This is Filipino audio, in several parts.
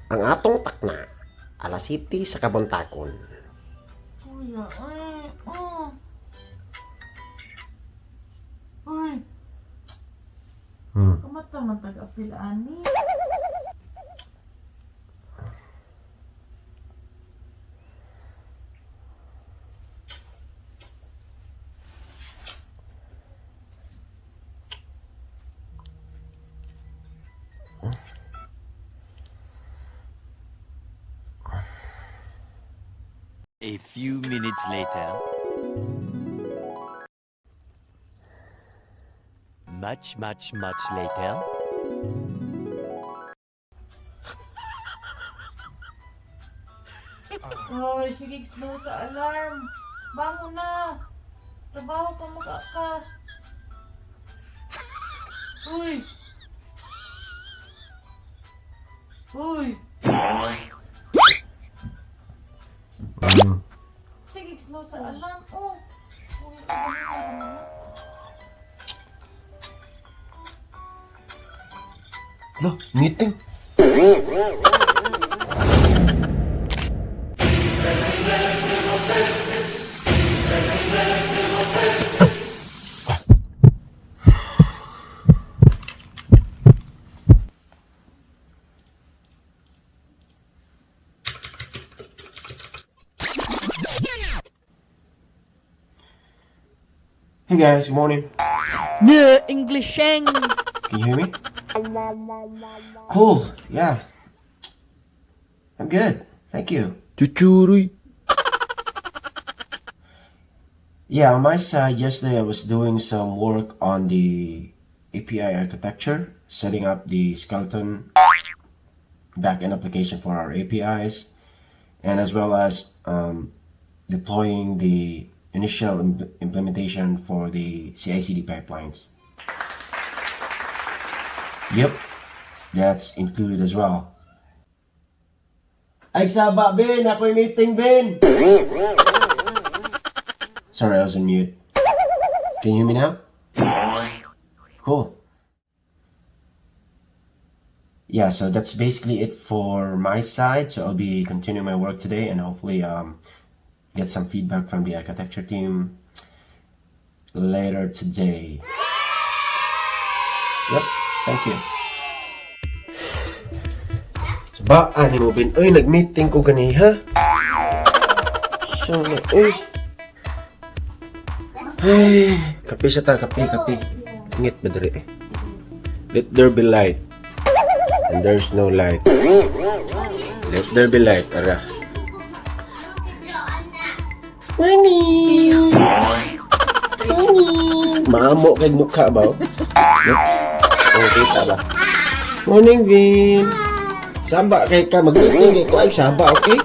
ang atong takna, alas City sa Kabuntakon. Kuya, Uy, kamata man taga-apil ani. A few minutes later. Much later. Ay, sige, slow sa alarm. Bangon na. Trabaho ka ka. Uy. Uy. Sige, slow sa alarm. Oh. Lo, meeting. Hey guys, good morning. Yeah, English sheng. Can you hear me? Cool, yeah. I'm good, thank you. Chuchuruy. Yeah, on my side, yesterday I was doing some work on the API architecture, setting up the skeleton backend application for our APIs, and as well as deploying the initial implementation for the CI/CD pipelines. Yep, that's included as well. Ay, saba, Ben! Ako'y meeting, Ben! Sorry, I was on mute. Can you hear me now? Cool. Yeah, so that's basically it for my side. So I'll be continuing my work today and hopefully get some feedback from the architecture team later today. Yep, thank you. Baan ni mo, Ben? Uy, nag-meeting ko ganiha. So, uy. Ay, kape sa ta, kape. Ingit ba dali eh. Let there be light. And there's no light. Let there be light, ara. Morning! Mamo kay mukha ba? Oh, kita ba? Morning, Vin! Saba kay ka, mag-meeting kay ko ay saba, okay?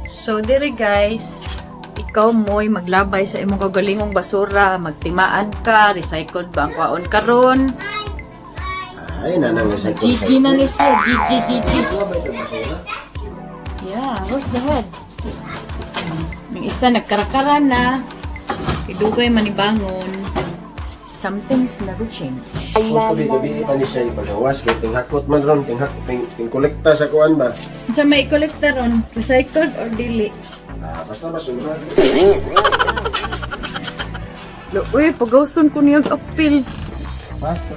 So, dire guys, ikaw mo'y maglabay sa imong kagalingong basura, magtimaan ka, recycled ba ang kwaon karon? Ay, nanang recycle. Gigi na ni siya, Gigi. Yeah, where's the head? Yung isa nagkarakara na, idugay manibangon. Something's never change. Supposed to be gabi pa ni siya ipagawas kay tinghakot man ron, ting kolekta sa kuan ba? Sa may kolekta ron, recycled or dili? Basta basura. Uy, pagawson ko niyag apil. Basta.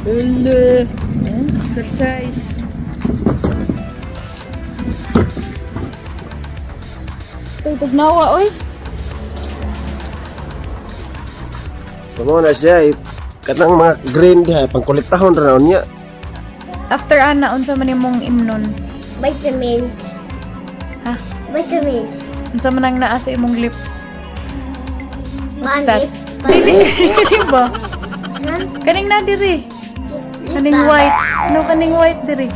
Hello. Exercise. Uy, pagnawa, uy. So mo na siya, katang mga green diha, pangkolektahon ron niya. After ana, unsa man imong imnon? Vitamins. Ha? Vitamins. Unsa man ang naa sa imong lips? Manip. Dili, kani ba? Kaning na diri. Kaning white. No, kaning white diri.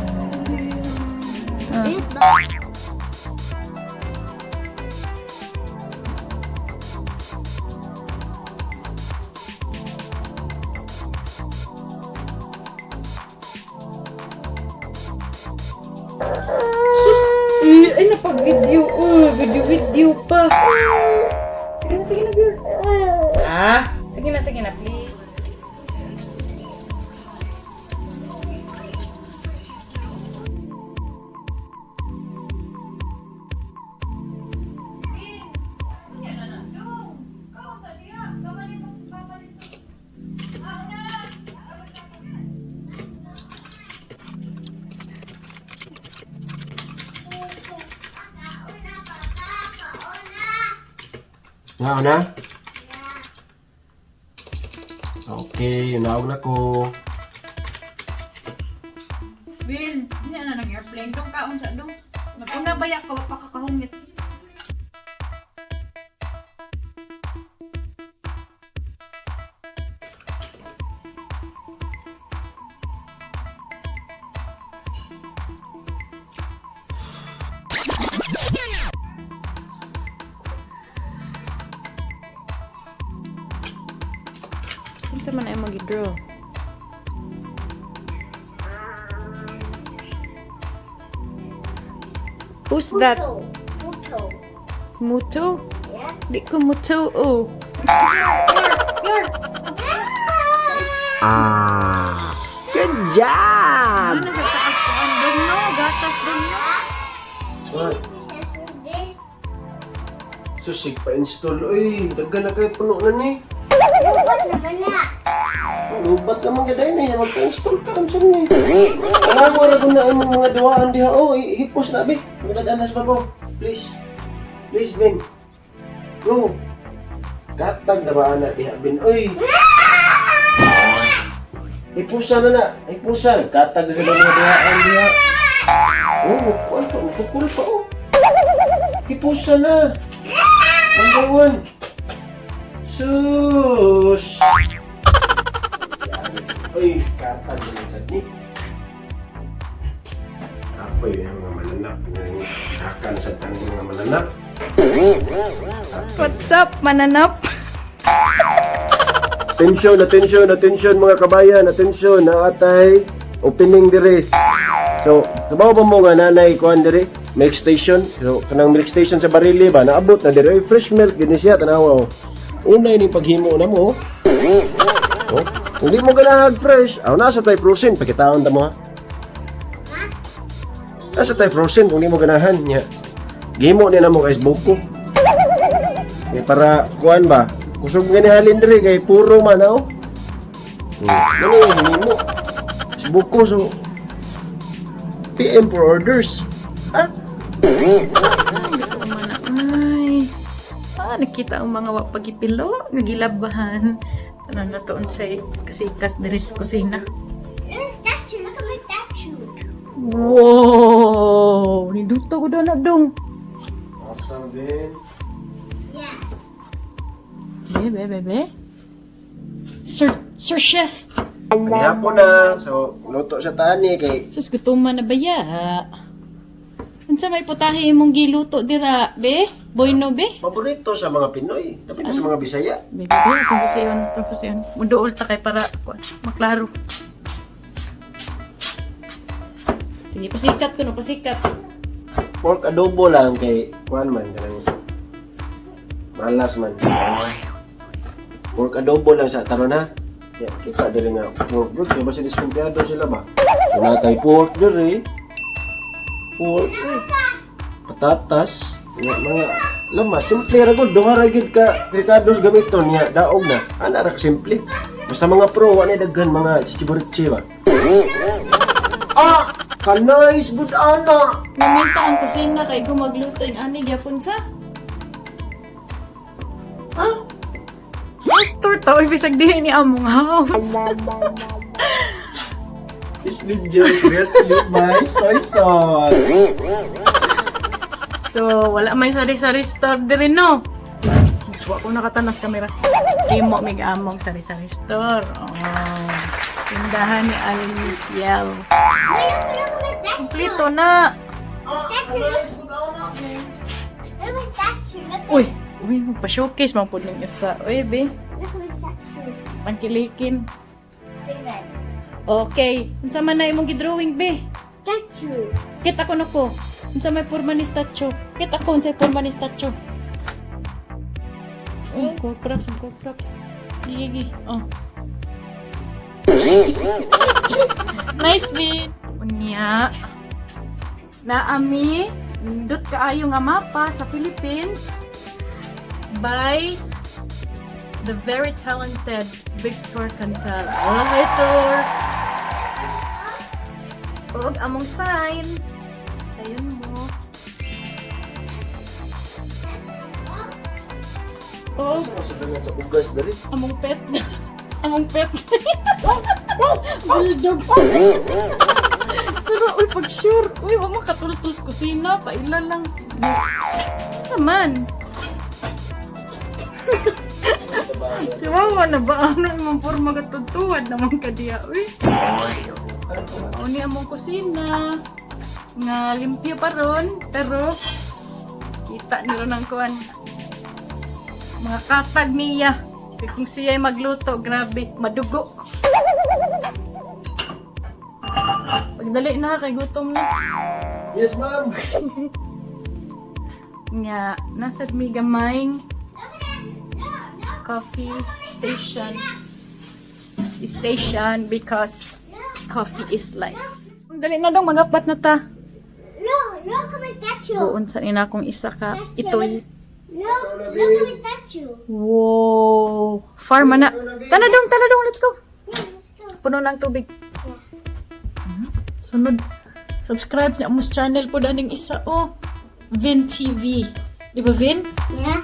na pag-video. Video pa. Sige na, girl. Sige na, please. Nga na? Okay, unawag na ko. Bin, hindi na nag-airplane. Dong kaon sa dong. Nagpuna ba yak pag pakakahungit? Kinsa man ay mag-draw? Who's that? Muto. Muto? Yeah. Di ko muto. Oh. Good job! Ano gataas ko ang dong no? Gatas dong no? What? This. Susig pa-install. Uy, daggan na kayo puno na ni. What naman na? Lubat naman gaday na yan. Magpa-install ka kamsan ni. Alam mo, ragun na ang mga duwaan diha. Oh, hipos na, be. Magdadanas pa po. Please. Please, Ben. Go. Katag na ba, anak diha, Ben? Uy. Hipusan na na. Hipusan. Katag na sa mga duwaan diha. Oh, ano pa? Tukul pa, oh. Hipusan na. One by one. Sus! Uy, katag naman sa ni. Apa yung mga mananap? Sakan sa tanong mga mananap. What's up, mananap? Attention mga kabayan. Attention, na atay opening dire. So, sabaw ba mo nga nanay kuan dire? Milk station. So, kanang milk station sa Barili ba? Naabot na dire. Uy, fresh milk. Gini siya, tanawa. Unay ni paghimo na mo. Oh, hindi mo ganahag fresh. Nasa tayo frozen. Pagkitaon ta mo ha. Nasa tayo frozen kung hindi mo ganahan niya. Gimo niya na mo guys buko. Para kuan ba? Kusog nga ni halin diri kay puro man oh. Ano yung hinimo? Si buko so PM for orders. Ha? Nakita ang mga pagipilo, nagilabahan. Ano na to sa kasikas diri sa kusina. There's a statue. Look at my statue. Wow! Niduto ko doon na dong. Awesome din. Yeah. Bebe. Sir Chef. Manihapon na. So, luto sa tani kay Sus, gutuman na ba ya? Unsa may putahe imong giluto dira, be? Boyno, be? paborito sa mga Pinoy. Dapat na sa mga Bisaya. Bebe, itong susiyon. Muduol ta kay para maklaro. Sige, pasikat ko no, pasikat. Pork adobo lang kay kuan man kanang malas man. Pork adobo lang sa taron ha. Ya, kita diri nga pork good kay basi diskumpiyado sila ba. Wala kay pork diri. Pork. Patatas, mga lamas, simple ra gud, duha ra gid ka krikados gamiton niya, daog na. Ana ra ka simple. Basta mga pro wala daghan mga chichiburitsi ba. Kanais gud ana. Naminta ang kusina kay gumagluto yung ani gyapon sa. Store to, ibisag din ni among house. This video is brought to you by Soy Sauce. So, wala may sari-sari store diri no. Wa ko nakatanas kamera. Imo mig among sari-sari store. Oh. Tindahan ni Aling Michelle. Look at my statue. Kompleto na. Kanais gud ana. Look at my statue. Look Uy, magpa-showcase man pud ninyo sa. Uy, be. at my statue. Pangkilikin. Big that. Okay. Unsa man na imong gidrawing, be? Statue. Kita ko na ko. Unsa may porma ni statue? Kita ko unsay porma ni statue. Oh, go props. Gigi. Oh. Nice bit. Unya. Naami nindot kaayo nga mapa sa Philippines by the very talented Victor Cantala. Oh, Victor! Og among sign. Ayun mo. Oh, Sa ugas dari. among pet. Among pet. Bulldog. Pero, uy, pag sure. Uy, wag mo katultul sa kusina. Paila lang. Naman. Kawawa na ba? Ano imong porma katugtuwad naman ka diya, uy? O ni among kusina. Nga limpyo pa ron. Pero, kita nila ng kuwan. Mga katag niya. Kaya kung siya'y magluto, grabe, madugo. Pagdali na, kay gutom na. Yes, ma'am. Nga, nasa mi gamayng coffee station because coffee is life. Dali na dong, magapat na ta. Look at my statue. Doon sa nina kong isa ka, itoy. Look at my statue. Wow! Farma na. Tana dong, let's go. Yeah, let's go. Puno ng tubig. Sunod. Subscribe sa among channel po daning isa, oh. Vin TV. Di ba, Vin? Yeah.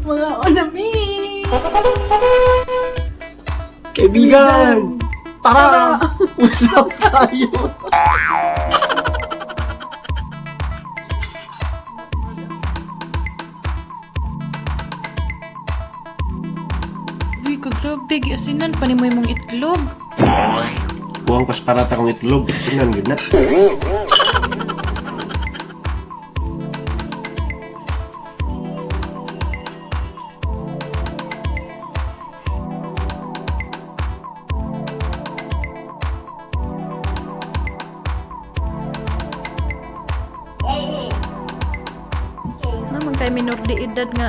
Mga onami! Kaibigan! Tara! Usap tayo! Uy, kagrabe. Asinan pa ni mo yung itlog. Buwang pasparata kong itlog. Sinan, yun na. Naman kay minor de edad nga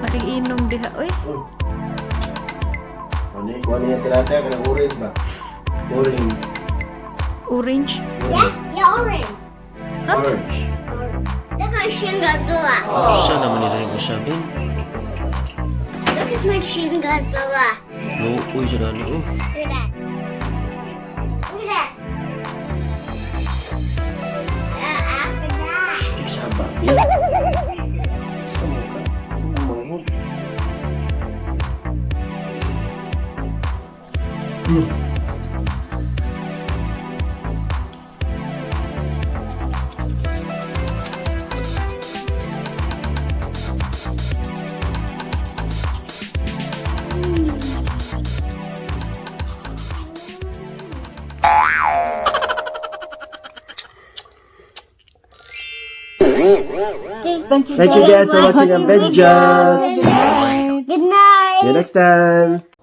nakiinom diha. Uy, Ano yung tinataya ka ng orange ba? Orange. orange. Yeah, orange. Orange. Look at my shin Godzilla. Siya naman nila yung usapin. Look at my shin Godzilla. No, uy, siya na oh. Look at that. Look at that. After that. Isa ba? Sa mukha. Manghod. Thank you Thank you guys for watching our videos. Good night. Good night. See you next time.